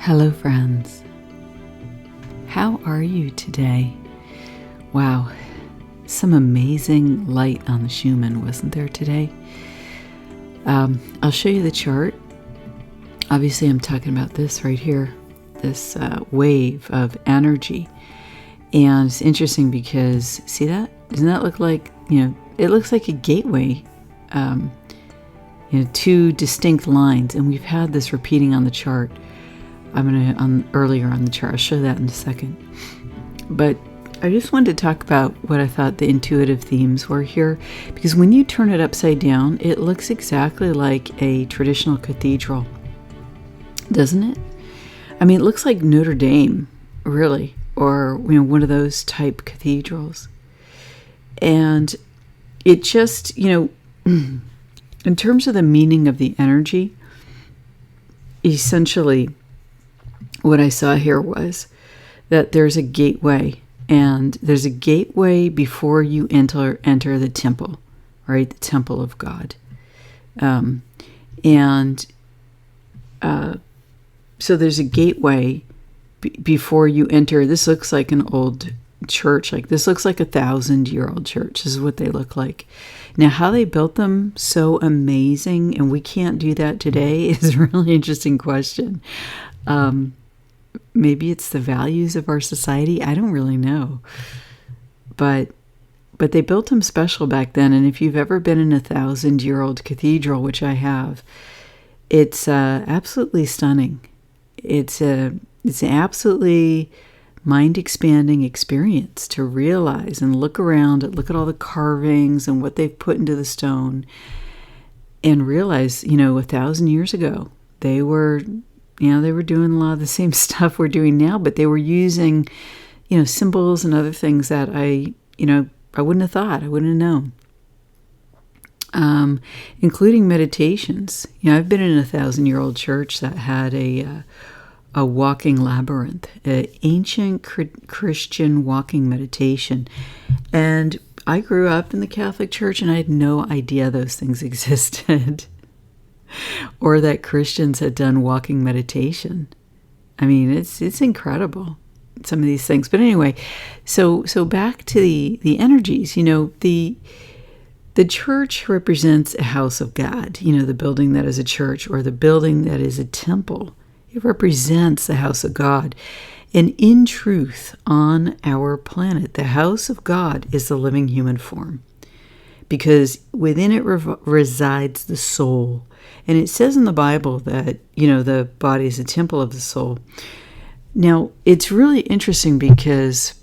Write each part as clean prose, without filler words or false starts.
Hello, friends. How are you today? Wow, some amazing light on the Schumann, wasn't there today? I'll show you the chart. Obviously, I'm talking about this right here, this wave of energy. And it's interesting because, see that? Doesn't that look like, it looks like a gateway, two distinct lines. And we've had this repeating on the chart. Earlier on the chart. I'll show that in a second. But I just wanted to talk about what I thought the intuitive themes were here, because when you turn it upside down, it looks exactly like a traditional cathedral, doesn't it? I mean, it looks like Notre Dame, really, or one of those type cathedrals. And it just, in terms of the meaning of the energy, essentially what I saw here was that there's a gateway, and there's a gateway before you enter the temple, right? The temple of God. So there's a gateway before you enter. This looks like an old church. Like this looks like 1,000-year-old church. This is what they look like. Now, how they built them so amazing, and we can't do that today, is a really interesting question. Maybe it's the values of our society. I don't really know. But they built them special back then. And if you've ever been in a 1,000-year-old cathedral, which I have, it's absolutely stunning. It's an absolutely mind-expanding experience to realize and look around and look at all the carvings and what they've put into the stone and realize, 1,000 years ago, they were doing a lot of the same stuff we're doing now, but they were using, symbols and other things that I wouldn't have thought, I wouldn't have known, including meditations. I've been in a 1,000-year-old church that had a walking labyrinth, an ancient Christian walking meditation. And I grew up in the Catholic Church, and I had no idea those things existed. Or that Christians had done walking meditation. I mean, it's incredible, some of these things. But anyway, so back to the energies. The church represents a house of God. The building that is a church, or the building that is a temple. It represents the house of God. And in truth, on our planet, the house of God is the living human form, because within it resides the soul. And it says in the Bible that, the body is a temple of the soul. Now, it's really interesting because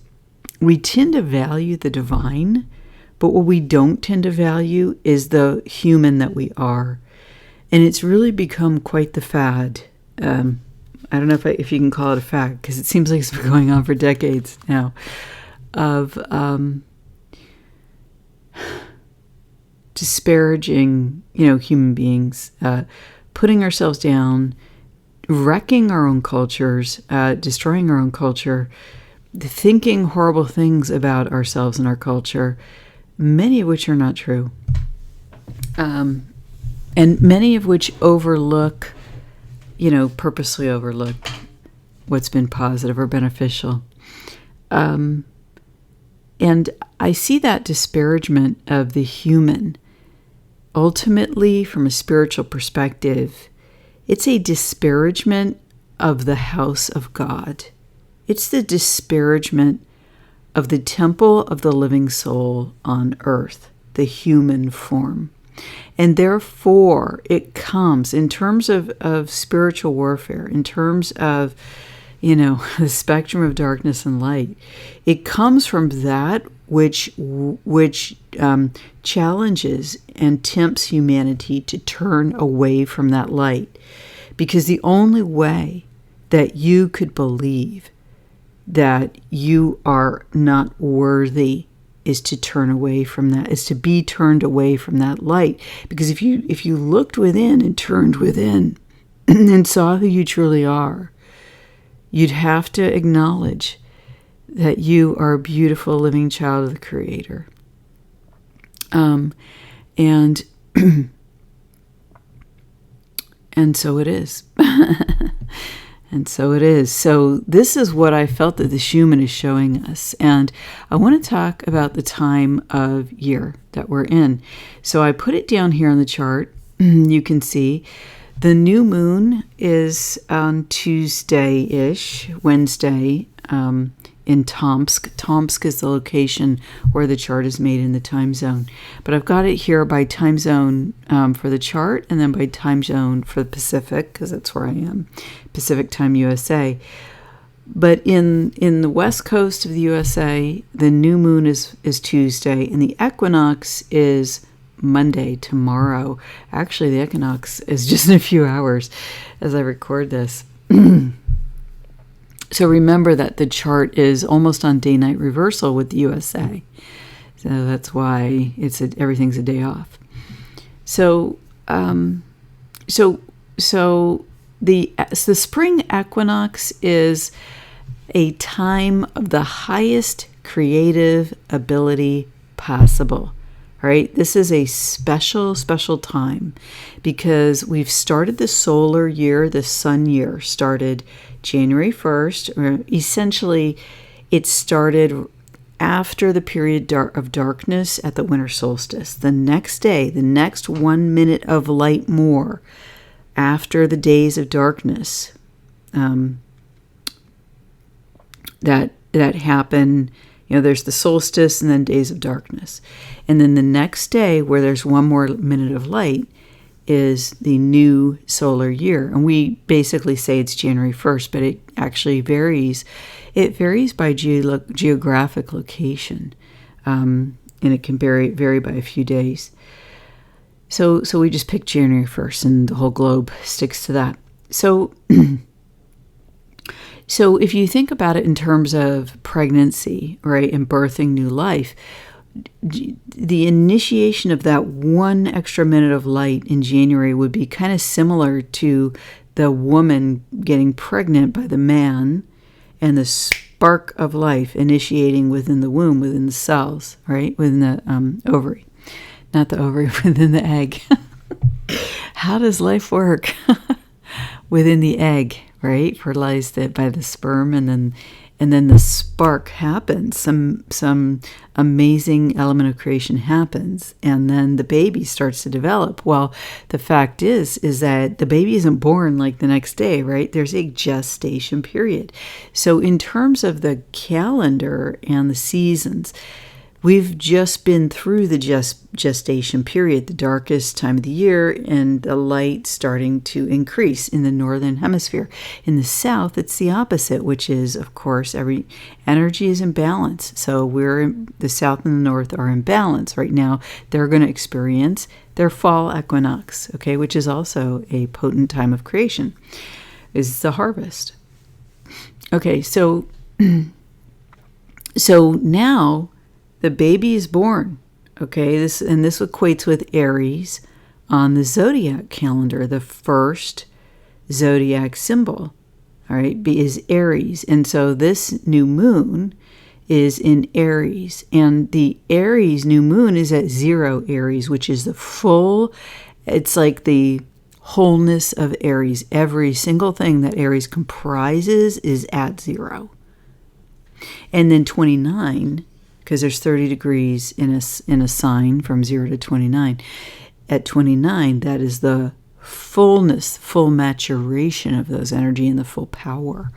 we tend to value the divine, but what we don't tend to value is the human that we are. And it's really become quite the fad. I don't know if you can call it a fad, because it seems like it's been going on for decades now, of disparaging, human beings, putting ourselves down, wrecking our own cultures, destroying our own culture, thinking horrible things about ourselves and our culture, many of which are not true, and many of which purposely overlook what's been positive or beneficial. And I see that disparagement of the human. Ultimately, from a spiritual perspective, it's a disparagement of the house of God. It's the disparagement of the temple of the living soul on earth, the human form. And therefore, it comes in terms of spiritual warfare, in terms of, the spectrum of darkness and light. It comes from that which challenges and tempts humanity to turn away from that light. Because the only way that you could believe that you are not worthy is to turn away from that, is to be turned away from that light. Because if you looked within and turned within and saw who you truly are, you'd have to acknowledge that you are a beautiful living child of the Creator. And and so it is. And so it is. So this is what I felt that the Schumann is showing us. And I want to talk about the time of year that we're in. So I put it down here on the chart. You can see the new moon is on Tuesday-ish, Wednesday, in Tomsk. Tomsk is the location where the chart is made in the time zone. But I've got it here by time zone for the chart, and then by time zone for the Pacific, because that's where I am, Pacific time USA. But in the west coast of the USA, the new moon is Tuesday, and the equinox is Monday, tomorrow. Actually, the equinox is just in a few hours as I record this. So remember that the chart is almost on day-night reversal with the USA. So that's why everything's a day off. So the spring equinox is a time of the highest creative ability possible. Right? This is a special, special time because we've started the solar year, the sun year started January 1st, or essentially it started after the period of darkness at the winter solstice. The next day, the next 1 minute of light more after the days of darkness that happen. There's the solstice and then days of darkness. And then the next day, where there's 1 more minute of light, is the new solar year. And we basically say it's January 1st, but it actually varies. It varies by geographic location, and it can vary by a few days. So we just pick January 1st, and the whole globe sticks to that. So if you think about it in terms of pregnancy, right, and birthing new life, the initiation of that 1 extra minute of light in January would be kind of similar to the woman getting pregnant by the man and the spark of life initiating within the womb, within the cells, right, within the ovary. Not the ovary, within the egg. How does life work? Within the egg, right? Fertilized by the sperm, and then the spark happens. Some amazing element of creation happens, and then the baby starts to develop. Well, the fact is that the baby isn't born like the next day, right? There's a gestation period. So in terms of the calendar and the seasons, we've just been through the gestation period, the darkest time of the year, and the light starting to increase in the northern hemisphere. In the south, it's the opposite, which is, of course, every energy is in balance. So the south and the north are in balance right now. They're going to experience their fall equinox, okay, which is also a potent time of creation. Is the harvest. Okay, so now the baby is born, okay? This equates with Aries on the zodiac calendar. The first zodiac symbol, all right, is Aries. And so this new moon is in Aries. And the Aries new moon is at 0 Aries, which is it's like the wholeness of Aries. Every single thing that Aries comprises is at 0. And then 29, because there's 30 degrees in a sign from 0 to 29. At 29, that is the fullness, full maturation of those energy and the full power.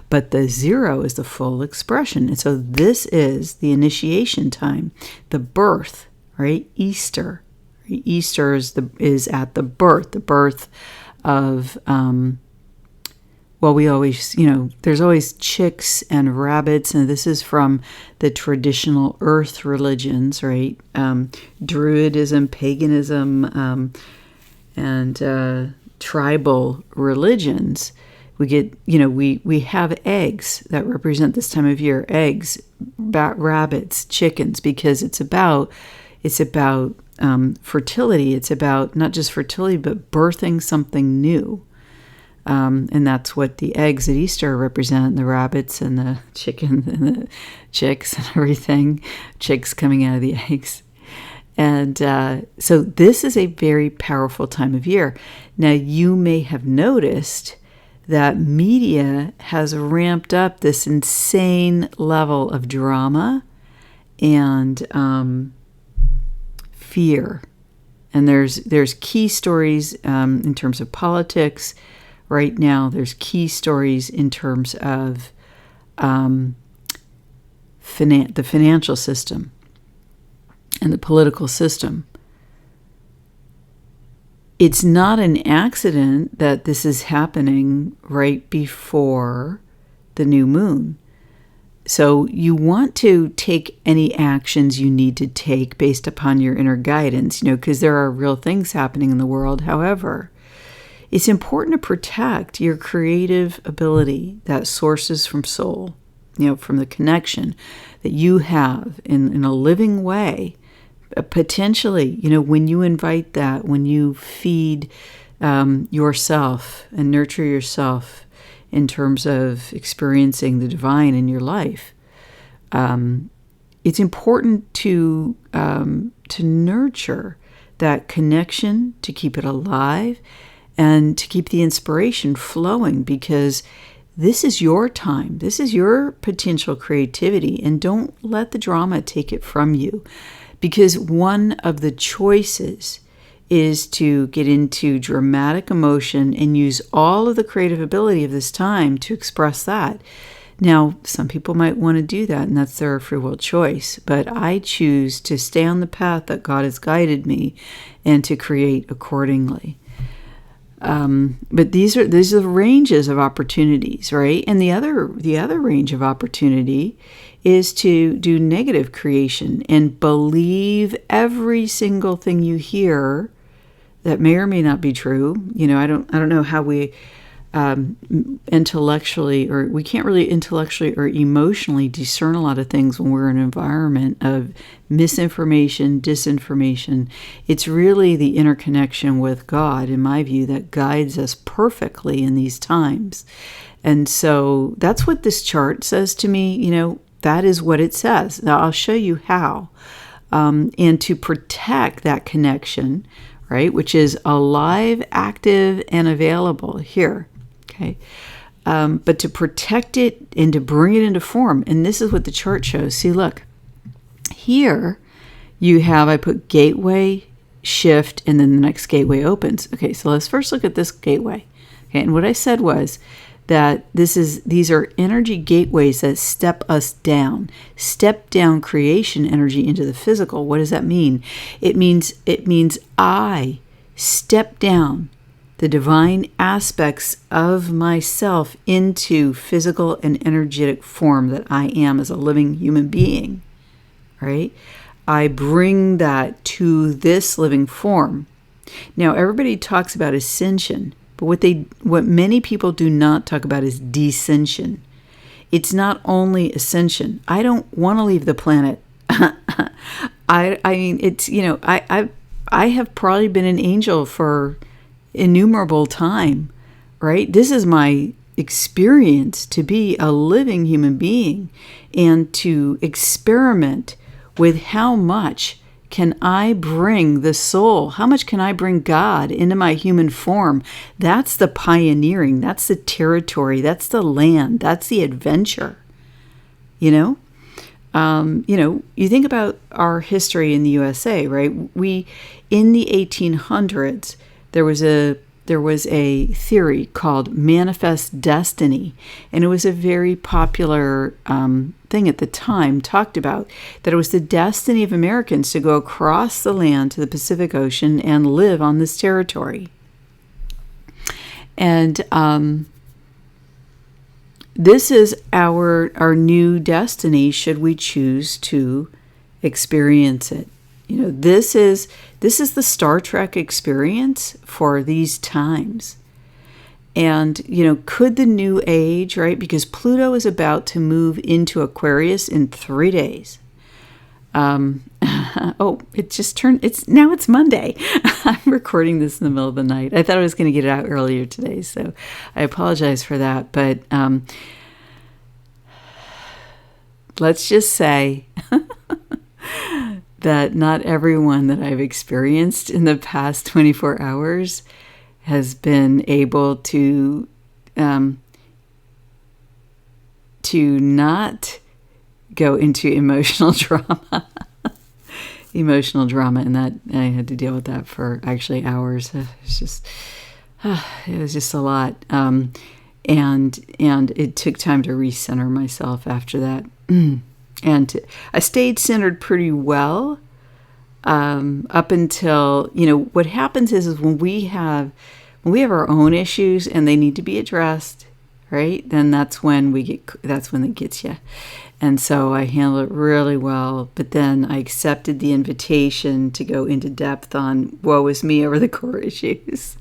But the 0 is the full expression. And so this is the initiation time, the birth, right? Easter. Easter is at the birth of well, we always, there's always chicks and rabbits, and this is from the traditional earth religions, right? Druidism, paganism, and tribal religions. We get, we have eggs that represent this time of year, eggs, rabbits, chickens, because it's about fertility. It's about not just fertility, but birthing something new. And that's what the eggs at Easter represent, the rabbits and the chicken and the chicks and everything, chicks coming out of the eggs. And so this is a very powerful time of year. Now, you may have noticed that media has ramped up this insane level of drama and fear. And there's key stories in terms of politics right now. There's key stories in terms of the financial system and the political system. It's not an accident that this is happening right before the new moon. So you want to take any actions you need to take based upon your inner guidance, because there are real things happening in the world. However, it's important to protect your creative ability that sources from soul, from the connection that you have in a living way. Potentially, when you invite that, when you feed yourself and nurture yourself in terms of experiencing the divine in your life, it's important to nurture that connection, to keep it alive, and to keep the inspiration flowing, because this is your time. This is your potential creativity, and don't let the drama take it from you. Because one of the choices is to get into dramatic emotion and use all of the creative ability of this time to express that. Now, some people might want to do that, and that's their free will choice. But I choose to stay on the path that God has guided me and to create accordingly. But these are the ranges of opportunities, right? And the other range of opportunity is to do negative creation and believe every single thing you hear that may or may not be true. I don't know how we intellectually, or we can't really intellectually or emotionally discern a lot of things when we're in an environment of misinformation, disinformation. It's really the interconnection with God, in my view, that guides us perfectly in these times. And so that's what this chart says to me. That is what it says. Now I'll show you how. And to protect that connection, right, which is alive, active, and available here. Okay. But to protect it and to bring it into form. And this is what the chart shows. See, look, here you have, I put gateway, shift, and then the next gateway opens. Okay, so let's first look at this gateway. Okay, and what I said was that these are energy gateways that step us down, step down creation energy into the physical. What does that mean? It means I step down the divine aspects of myself into physical and energetic form that I am as a living human being, right? I bring that to this living form. Now, everybody talks about ascension, but what many people do not talk about is descension. It's not only ascension. I don't want to leave the planet. I mean, it's, I have probably been an angel for innumerable time, right? This is my experience to be a living human being and to experiment with how much can I bring the soul? How much can I bring God into my human form? That's the pioneering. That's the territory. That's the land. That's the adventure. You think about our history in the USA, right? In the 1800s, there was a theory called manifest destiny, and it was a very popular thing at the time, talked about that it was the destiny of Americans to go across the land to the Pacific Ocean and live on this territory. And this is our new destiny should we choose to experience it. This is the Star Trek experience for these times. And, could the new age, right? Because Pluto is about to move into Aquarius in 3 days. It just turned, it's Monday. I'm recording this in the middle of the night. I thought I was going to get it out earlier today, so I apologize for that. But let's just say that not everyone that I've experienced in the past 24 hours has been able to not go into emotional drama. Emotional drama, and that I had to deal with that for actually hours. It was just a lot, and it took time to recenter myself after that. And I stayed centered pretty well up until, what happens is when we have our own issues and they need to be addressed, right? Then that's when it gets you. And so I handled it really well, but then I accepted the invitation to go into depth on woe is me over the core issues.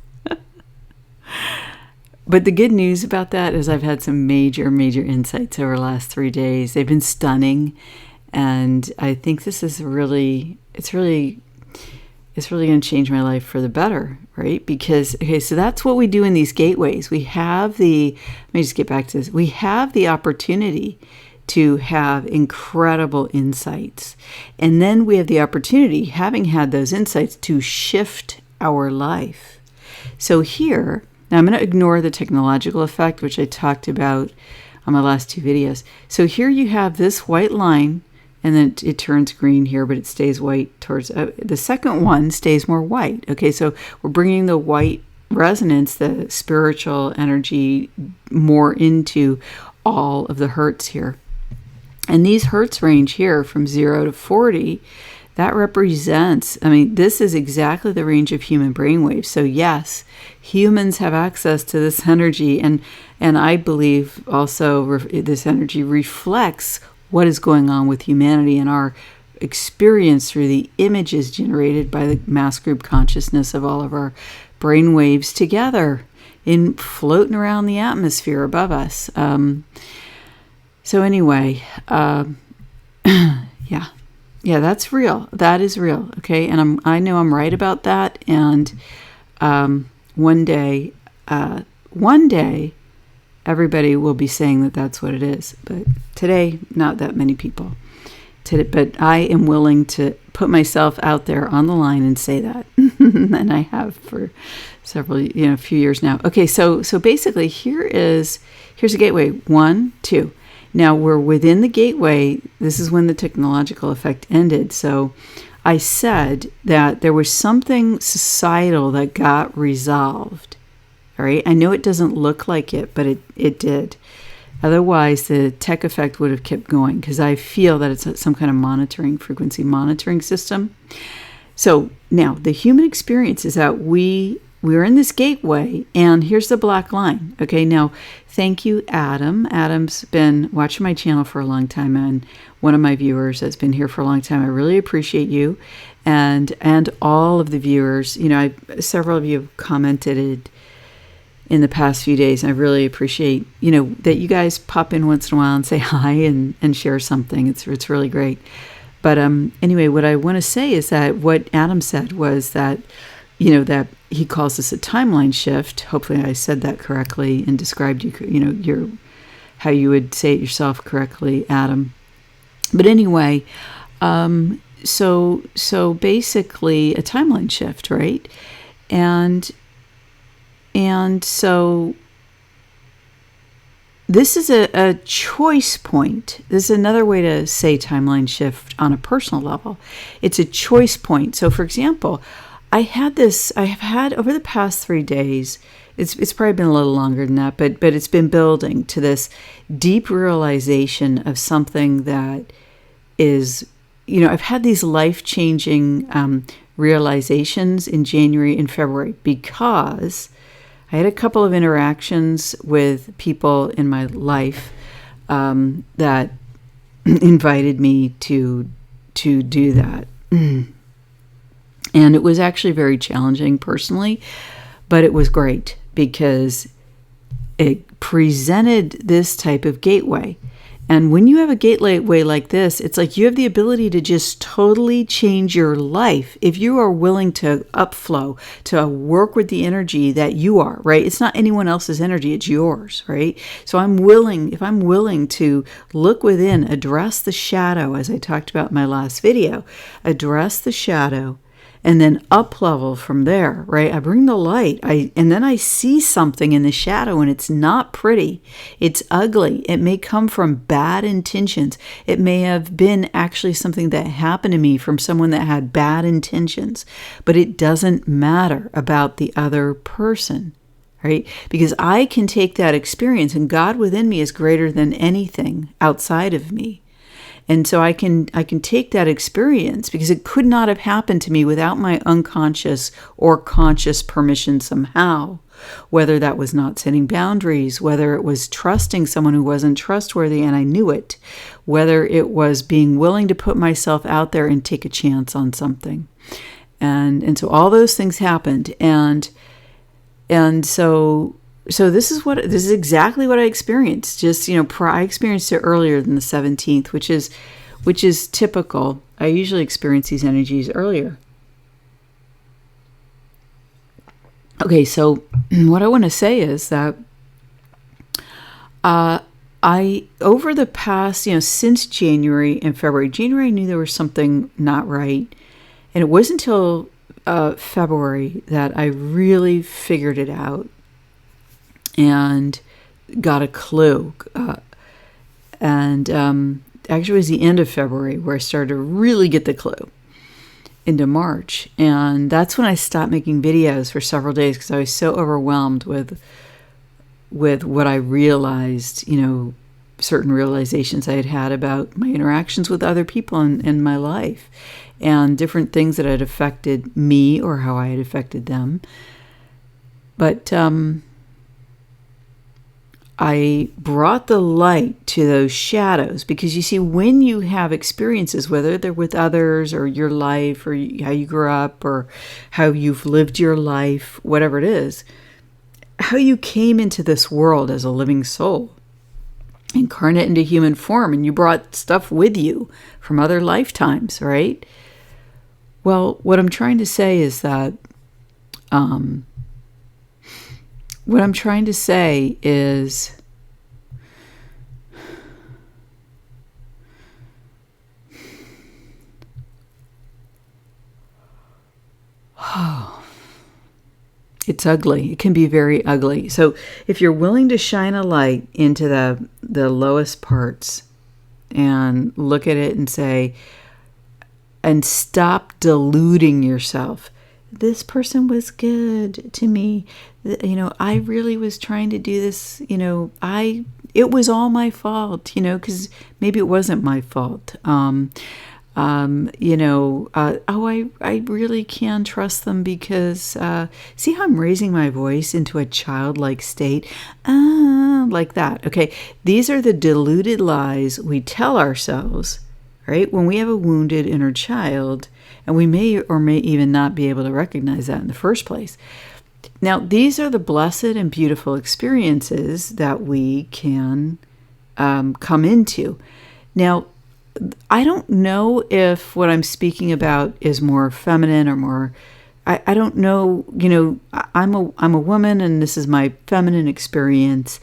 But the good news about that is I've had some major, major insights over the last 3 days. They've been stunning. And I think this is really going to change my life for the better, right? Because, so that's what we do in these gateways. Let me just get back to this. We have the opportunity to have incredible insights. And then we have the opportunity, having had those insights, to shift our life. So here, now I'm going to ignore the technological effect, which I talked about on my last 2 videos. So here you have this white line, and then it turns green here, but it stays white towards, the second one stays more white. Okay, so we're bringing the white resonance, the spiritual energy, more into all of the hertz here. And these hertz range here from 0 to 40, that represents, this is exactly the range of human brainwaves. So yes, humans have access to this energy, and I believe also this energy reflects what is going on with humanity and our experience through the images generated by the mass group consciousness of all of our brainwaves together in floating around the atmosphere above us. So anyway, yeah, that's real. That is real. Okay. And I know I'm right about that. And, one day, everybody will be saying that that's what it is. But today, not that many people. But I am willing to put myself out there on the line and say that. And I have for several, a few years now. Okay. So basically here's a gateway. 1, 2. Now we're within the gateway. This is when the technological effect ended. So I said that there was something societal that got resolved. All right. I know it doesn't look like it, but it did. Otherwise, the tech effect would have kept going, because I feel that it's some kind of frequency monitoring system. So now the human experience is that we're in this gateway, and here's the black line. Okay, now thank you, Adam. Adam's been watching my channel for a long time, and one of my viewers that's been here for a long time. I really appreciate you, and all of the viewers. Several of you have commented in the past few days. I really appreciate that you guys pop in once in a while and say hi and share something. It's really great. But anyway, what I want to say is that what Adam said was that that he calls this a timeline shift. Hopefully I said that correctly and described your how you would say it yourself correctly, Adam. But anyway, so basically a timeline shift, right? And so this is a choice point. This is another way to say timeline shift on a personal level. It's a choice point. So for example, I have had over the past 3 days, it's probably been a little longer than that, but it's been building to this deep realization of something that is, I've had these life-changing realizations in January and February, because I had a couple of interactions with people in my life that invited me to do that. And it was actually very challenging personally, but it was great because it presented this type of gateway. And when you have a gateway like this, it's like you have the ability to just totally change your life if you are willing to upflow, to work with the energy that you are, right? It's not anyone else's energy, it's yours, right? So if I'm willing to look within, address the shadow, as I talked about in my last video, address the shadow, and then up level from there, right? I bring the light, and then I see something in the shadow, and it's not pretty. It's ugly. It may come from bad intentions. It may have been actually something that happened to me from someone that had bad intentions, but it doesn't matter about the other person, right? Because I can take that experience, and God within me is greater than anything outside of me. And so I can take that experience, because it could not have happened to me without my unconscious or conscious permission somehow, whether that was not setting boundaries, whether it was trusting someone who wasn't trustworthy and I knew it, whether it was being willing to put myself out there and take a chance on something. And so all those things happened. And so this is exactly what I experienced. Just, I experienced it earlier than the 17th, which is typical. I usually experience these energies earlier. Okay, so what I want to say is that I, over the past, since January and February, I knew there was something not right. And it wasn't until February that I really figured it out and got a clue. Actually, it was the end of February where I started to really get the clue into March. And that's when I stopped making videos for several days, because I was so overwhelmed with what I realized, certain realizations I had had about my interactions with other people in my life, and different things that had affected me or how I had affected them. But I brought the light to those shadows, because you see, when you have experiences, whether they're with others or your life or how you grew up or how you've lived your life, whatever it is, how you came into this world as a living soul, incarnate into human form, and you brought stuff with you from other lifetimes, right? Well, what I'm trying to say is that it's ugly. It can be very ugly. So if you're willing to shine a light into the lowest parts and look at it and say, and stop deluding yourself. This person was good to me. I really was trying to do this. It was all my fault, because maybe it wasn't my fault. I really can trust them because, see how I'm raising my voice into a childlike state? Like that. Okay. These are the deluded lies we tell ourselves, right? When we have a wounded inner child, and we may or may even not be able to recognize that in the first place. Now, these are the blessed and beautiful experiences that we can come into. Now, I don't know if what I'm speaking about is more feminine or more. I don't know. I'm a woman, and this is my feminine experience.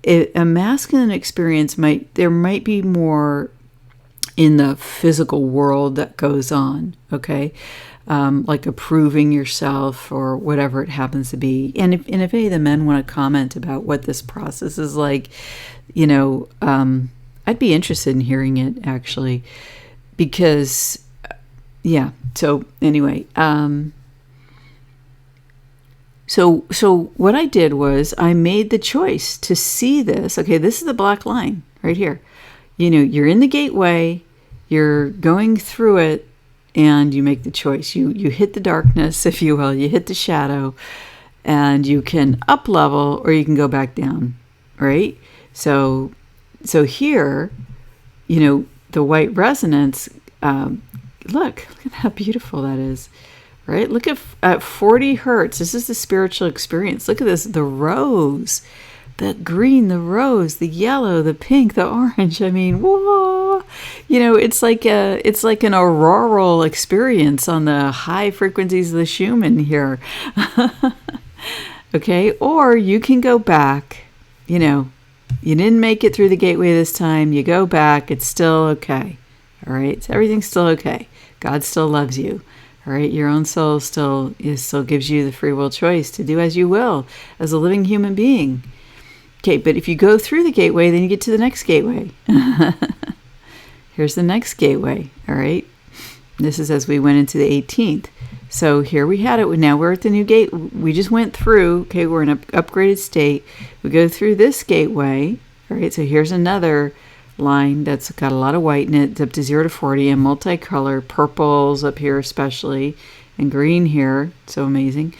A masculine experience might be more in the physical world that goes on, okay? Like approving yourself or whatever it happens to be. And if any of the men want to comment about what this process is like, I'd be interested in hearing it, actually, because, yeah. So anyway, so what I did was I made the choice to see this. Okay, this is the black line right here. You're in the gateway, you're going through it, and you make the choice. You hit the darkness, if you will. You hit the shadow, and you can up level or you can go back down, right? So here, the white resonance, look at how beautiful that is, right? Look at 40 hertz. This is the spiritual experience. Look at this, the rose, the green, the rose, the yellow, the pink, the orange. I mean, whoa! It's like an auroral experience on the high frequencies of the Schumann here. Okay, or you can go back. You didn't make it through the gateway this time. You go back. It's still okay. All right, so everything's still okay. God still loves you. All right, your own soul still gives you the free will choice to do as you will as a living human being. Okay, but if you go through the gateway, then you get to the next gateway. Here's the next gateway, all right? This is as we went into the 18th. So here we had it. Now we're at the new gate. We just went through. Okay, we're in an upgraded state. We go through this gateway. All right, so here's another line that's got a lot of white in it. It's up to 0 to 40 and multicolor. Purples up here especially, and green here. So amazing.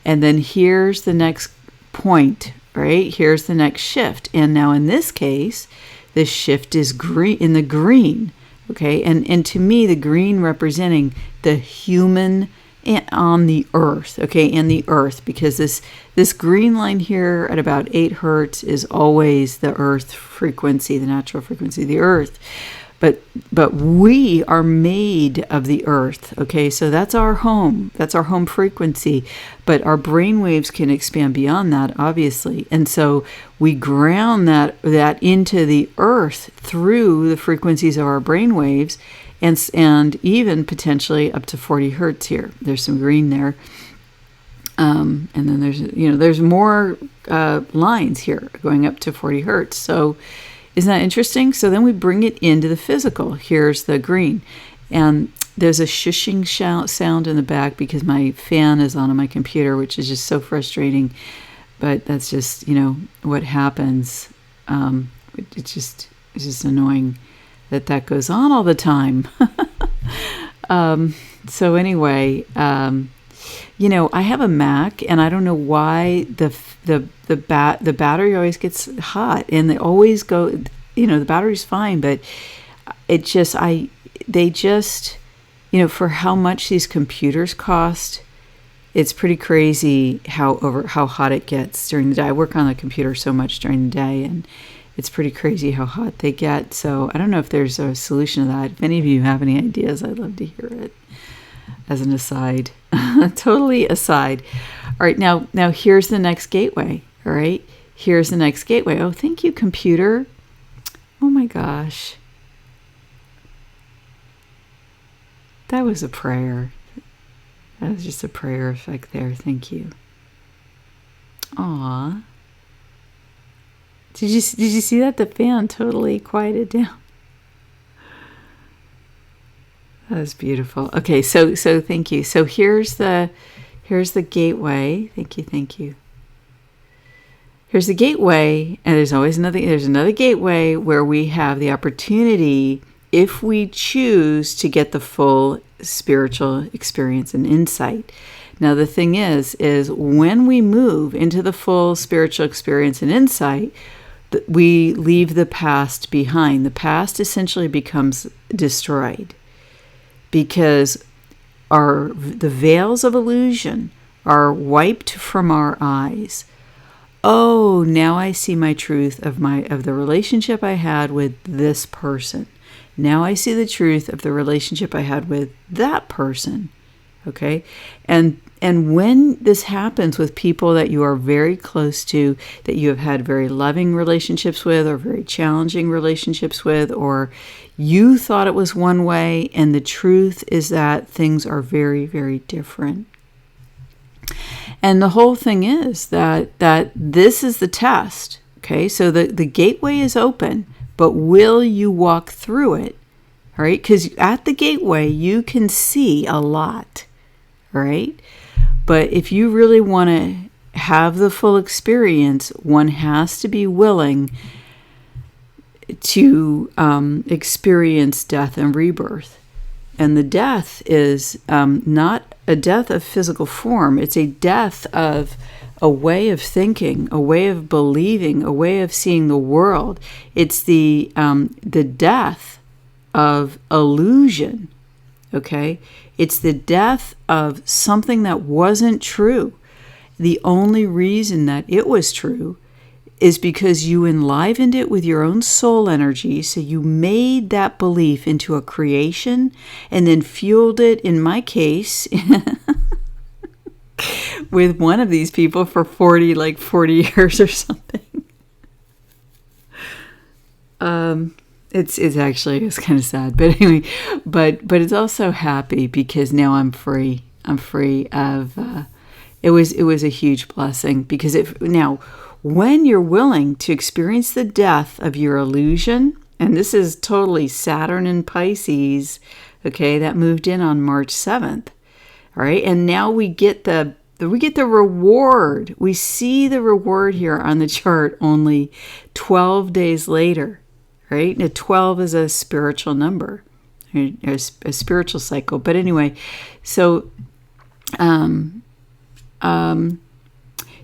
And then here's the next point, right? Here's the next shift. And now in this case, this shift is green, in the green. Okay, and to me, the green representing the human on the earth, okay, and the earth, because this green line here at about 8 hertz is always the earth frequency, the natural frequency of the earth. But we are made of the earth, okay, so that's our home frequency, but our brain waves can expand beyond that, obviously, and so we ground that into the earth through the frequencies of our brain waves, and even potentially up to 40 hertz here. There's some green there, and then there's more lines here going up to 40 hertz, so isn't that interesting? So then we bring it into the physical. Here's the green. And there's a shushing sound in the back because my fan is on my computer, which is just so frustrating. But that's just, what happens. It's just annoying that goes on all the time. So anyway, I have a Mac, and I don't know why the battery always gets hot, and they always go. The battery's fine, but they just for how much these computers cost, it's pretty crazy how hot it gets during the day. I work on the computer so much during the day, and it's pretty crazy how hot they get. So I don't know if there's a solution to that. If any of you have any ideas, I'd love to hear it. As an aside, totally aside. All right, now here's the next gateway. All right, here's the next gateway. Oh, thank you, computer. Oh my gosh. That was a prayer. That was just a prayer effect there. Thank you. Aw. Did you see that? The fan totally quieted down. That was beautiful. Okay, so thank you. So here's the gateway. Thank you. Here's the gateway, and there's another gateway where we have the opportunity, if we choose, to get the full spiritual experience and insight. Now the thing is when we move into the full spiritual experience and insight, we leave the past behind. The past essentially becomes destroyed, because the veils of illusion are wiped from our eyes. Oh, now I see my truth of the relationship I had with this person. Now I see the truth of the relationship I had with that person. Okay? And when this happens with people that you are very close to, that you have had very loving relationships with, or very challenging relationships with, or you thought it was one way, and the truth is that things are very, very different. And the whole thing is that this is the test. Okay, so the gateway is open, but will you walk through it? All right, because at the gateway you can see a lot. All right, but if you really want to have the full experience, one has to be willing to experience death and rebirth. And the death is not a death of physical form. It's a death of a way of thinking, a way of believing, a way of seeing the world. It's the death of illusion, okay? It's the death of something that wasn't true. The only reason that it was true is because you enlivened it with your own soul energy. So you made that belief into a creation and then fueled it, in my case, with one of these people for 40 years or something. it's kind of sad, but anyway, but it's also happy because now I'm free. I'm free of. It was a huge blessing because now when you're willing to experience the death of your illusion, and this is totally Saturn in Pisces, okay, that moved in on March 7th, all right, and now we get the reward. We see the reward here on the chart only 12 days later. Right? Now, 12 is a spiritual number, a spiritual cycle. But anyway, so,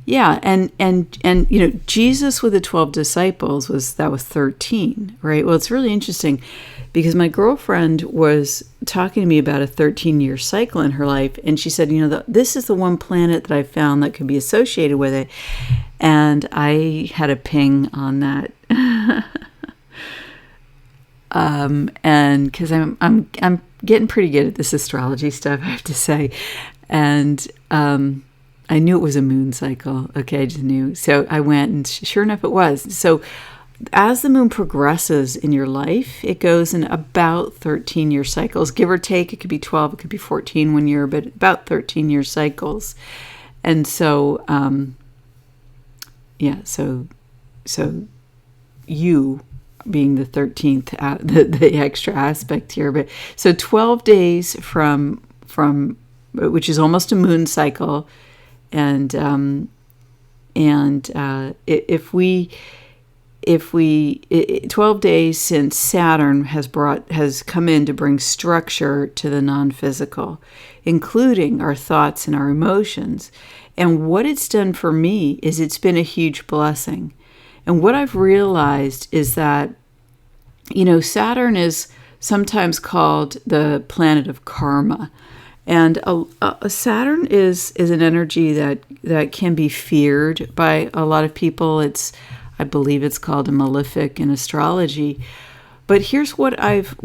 yeah, and Jesus with the 12 disciples was 13, right? Well, it's really interesting because my girlfriend was talking to me about a 13-year cycle in her life, and she said, this is the one planet that I found that could be associated with it, and I had a ping on that. And because I'm getting pretty good at this astrology stuff, I have to say, and I knew it was a moon cycle. Okay, I just knew. So I went, and sure enough, it was. So as the moon progresses in your life, it goes in about 13-year cycles, give or take. It could be 12, it could be 14 one year, but about 13-year cycles. And so, so you being the 13th, the extra aspect here. But so 12 days from which is almost a moon cycle, and if we 12 days since Saturn has come in to bring structure to the non-physical, including our thoughts and our emotions. And what it's done for me is it's been a huge blessing. And what I've realized is that, Saturn is sometimes called the planet of karma. And Saturn is an energy that can be feared by a lot of people. I believe it's called a malefic in astrology. But here's what I've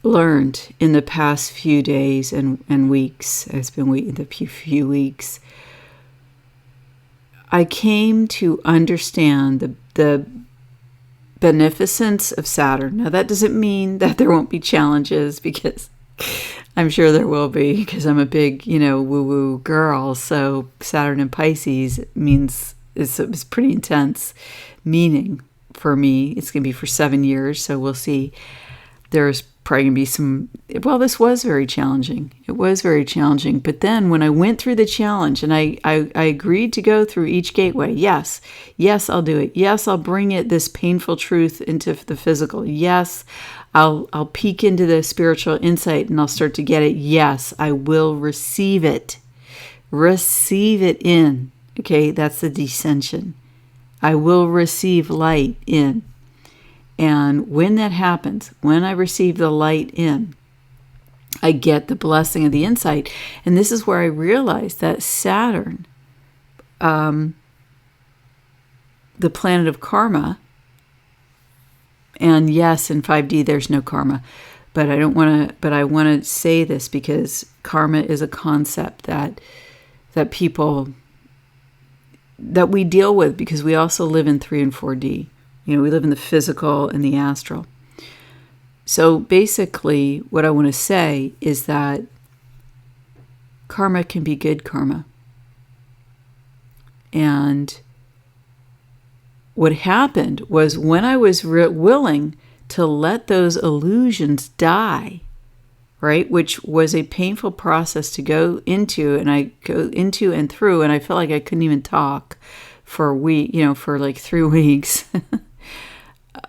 learned in the past few days and weeks. It's been the few weeks. I came to understand the beneficence of Saturn. Now, that doesn't mean that there won't be challenges, because I'm sure there will be, because I'm a big, woo-woo girl. So Saturn in Pisces means it's pretty intense meaning for me. It's going to be for 7 years, so we'll see. There's probably going to be some, this was very challenging. It was very challenging. But then when I went through the challenge and I agreed to go through each gateway, yes, I'll do it. Yes, I'll bring this painful truth into the physical. Yes, I'll peek into the spiritual insight and I'll start to get it. Yes, I will receive it. Receive it in. Okay, that's the descension. I will receive light in. And when that happens, when I receive the light in, I get the blessing of the insight. And this is where I realized that Saturn, the planet of karma, and yes, in 5D there's no karma, but I want to say this because karma is a concept that people, that we deal with, because we also live in 3 and 4D. We live in the physical and the astral. So basically, what I want to say is that karma can be good karma. And what happened was, when I was willing to let those illusions die, right, which was a painful process to go into, and I go into and through, and I felt like I couldn't even talk for a week, for like 3 weeks.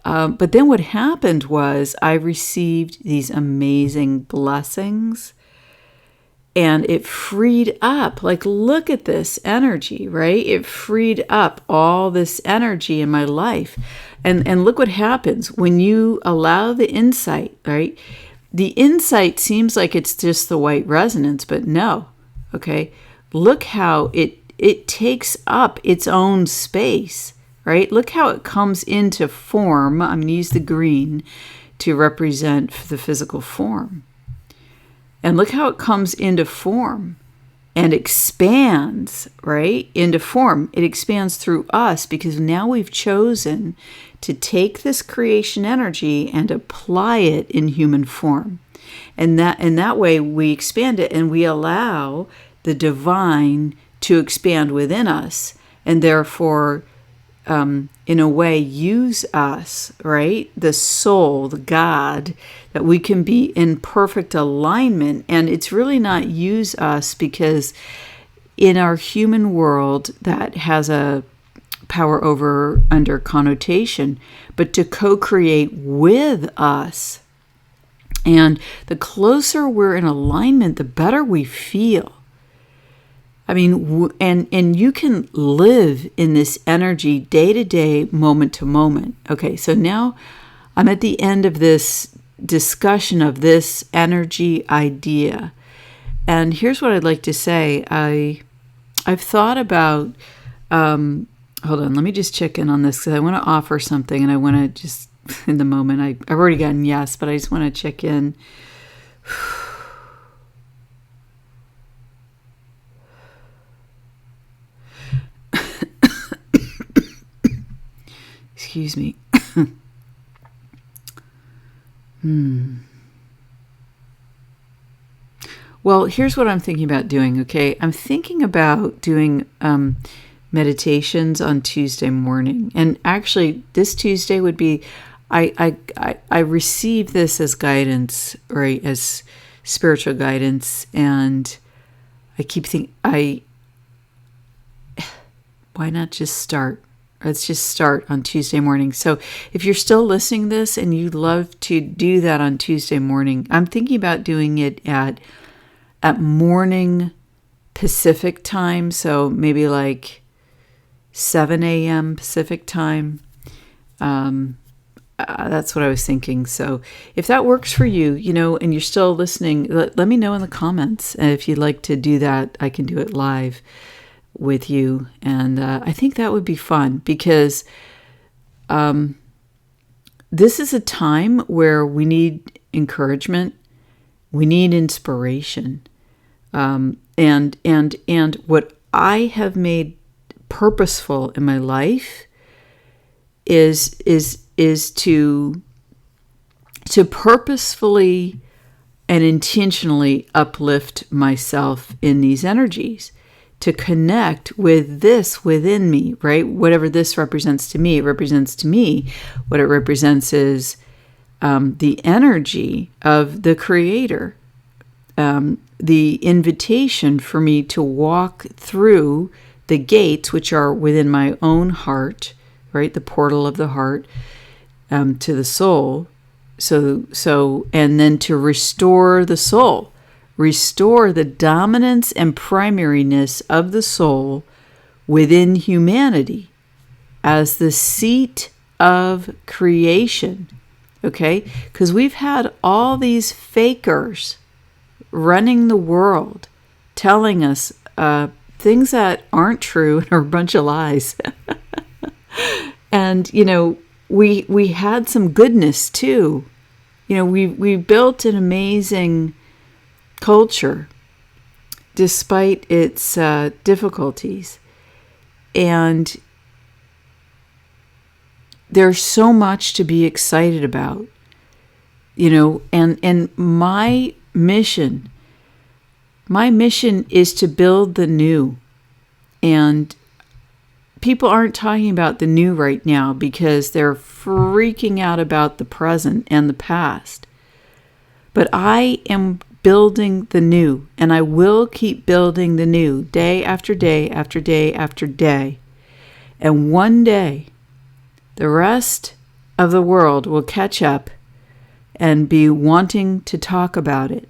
But then what happened was I received these amazing blessings, and it freed up, look at this energy, right? It freed up all this energy in my life. And look what happens when you allow the insight, right? The insight seems like it's just the white resonance, but no, okay? Look how it takes up its own space. Right? Look how it comes into form. I'm going to use the green to represent the physical form. And look how it comes into form. and expands, right, into form. It expands through us because now we've chosen to take this creation energy and apply it in human form. And that way we expand it and we allow the divine to expand within us and therefore, in a way, use us, right? The soul, the God, that we can be in perfect alignment. And it's really not use us because in our human world that has a power over under connotation, but to co-create with us. And the closer we're in alignment, the better we feel. I mean, and you can live in this energy day to day, moment to moment. Okay, so now I'm at the end of this discussion of this energy idea. And here's what I'd like to say. I've thought about, hold on, let me just check in on this because I want to offer something and I want to just, in the moment, I've already gotten yes, but I just want to check in. Excuse me. Well, here's what I'm thinking about doing, okay? I'm thinking about doing meditations on Tuesday morning. And actually, this Tuesday would be, I receive this as guidance, right, as spiritual guidance. And I keep thinking, why not just start? Let's just start on Tuesday morning. So if you're still listening to this and you'd love to do that on Tuesday morning, I'm thinking about doing it at morning Pacific time. So maybe like 7 a.m. Pacific time. That's what I was thinking. So if that works for you, and you're still listening, let me know in the comments. And if you'd like to do that, I can do it live with you. And I think that would be fun because this is a time where we need encouragement, we need inspiration, and what I have made purposeful in my life is to purposefully and intentionally uplift myself in these energies, to connect with this within me, right? Whatever this represents to me, it represents to me. What it represents is the energy of the Creator, the invitation for me to walk through the gates, which are within my own heart, right? The portal of the heart to the soul. So, and then to restore the soul. Restore the dominance and primariness of the soul within humanity as the seat of creation, okay? Because we've had all these fakers running the world telling us things that aren't true and are a bunch of lies. And, we had some goodness too. We built an amazing culture despite its difficulties, and there's so much to be excited about, and my mission is to build the new. And people aren't talking about the new right now because they're freaking out about the present and the past. But I am building the new, and I will keep building the new day after day after day after day. And one day, the rest of the world will catch up and be wanting to talk about it.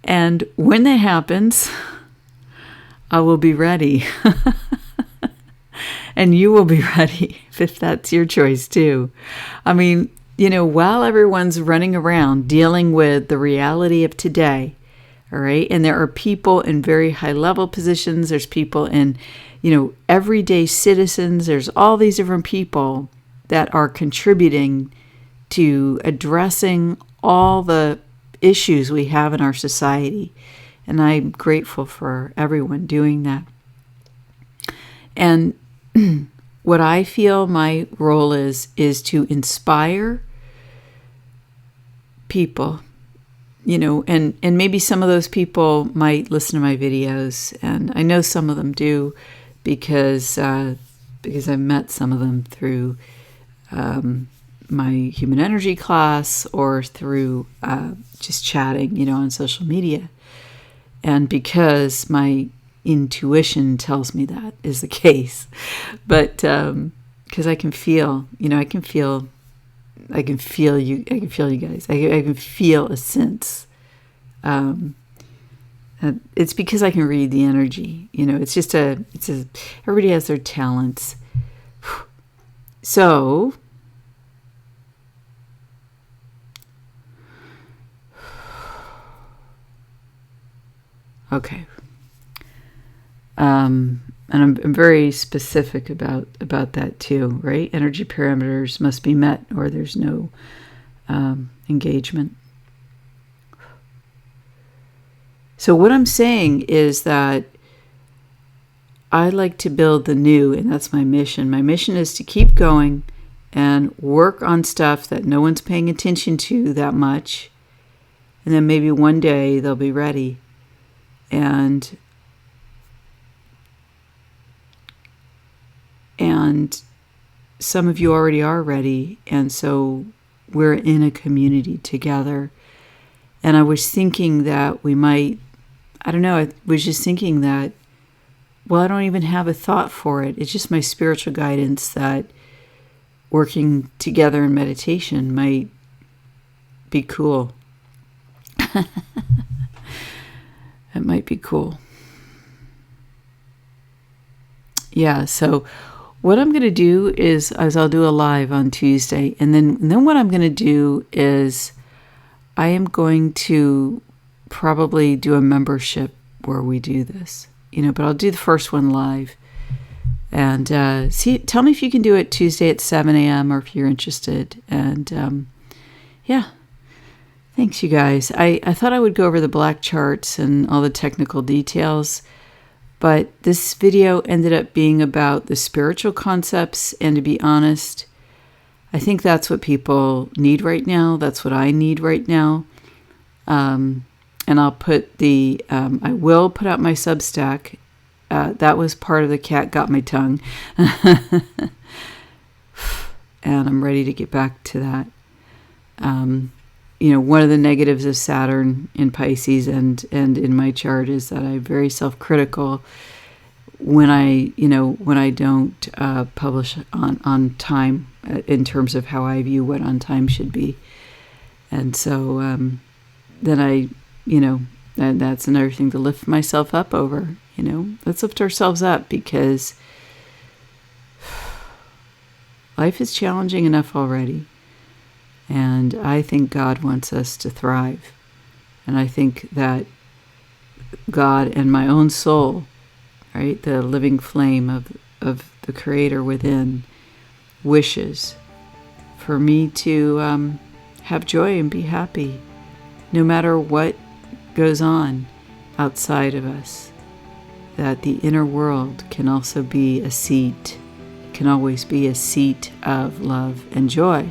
And when that happens, I will be ready. And you will be ready if that's your choice too. I mean, while everyone's running around dealing with the reality of today, all right, and there are people in very high level positions, there's people in, everyday citizens, there's all these different people that are contributing to addressing all the issues we have in our society. And I'm grateful for everyone doing that. And what I feel my role is to inspire people, and maybe some of those people might listen to my videos, and I know some of them do because I've met some of them through my human energy class or through just chatting, on social media. And because my intuition tells me that is the case, but because I can feel you guys. I can feel a sense. It's because I can read the energy. Everybody has their talents. So okay. And I'm very specific about that too, right? Energy parameters must be met or there's no engagement. So what I'm saying is that I like to build the new, and that's my mission. My mission is to keep going and work on stuff that no one's paying attention to that much. And then maybe one day they'll be ready. And some of you already are ready, and so we're in a community together. And I was thinking that we might, I was just thinking that, well, I don't even have a thought for it. It's just my spiritual guidance that working together in meditation might be cool. It might be cool. Yeah, so what I'm going to do is I'll do a live on Tuesday. And then what I'm going to do is I am going to probably do a membership where we do this, but I'll do the first one live. And tell me if you can do it Tuesday at 7 a.m. or if you're interested. And yeah, thanks, you guys. I thought I would go over the black charts and all the technical details. But this video ended up being about the spiritual concepts, and to be honest, I think that's what people need right now. That's what I need right now. And I'll put I will put out my Substack. That was part of the cat got my tongue. And I'm ready to get back to that. One of the negatives of Saturn in Pisces and in my chart is that I'm very self-critical when I don't publish on time in terms of how I view what on time should be. And so then and that's another thing to lift myself up over. Let's lift ourselves up because life is challenging enough already. And I think God wants us to thrive. And I think that God and my own soul, right, the living flame of the Creator within, wishes for me to have joy and be happy, no matter what goes on outside of us. That the inner world can also be a seat, can always be a seat of love and joy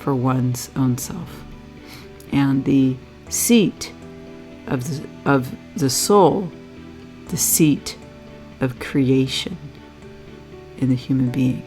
for one's own self. And the seat of the soul, the seat of creation in the human being.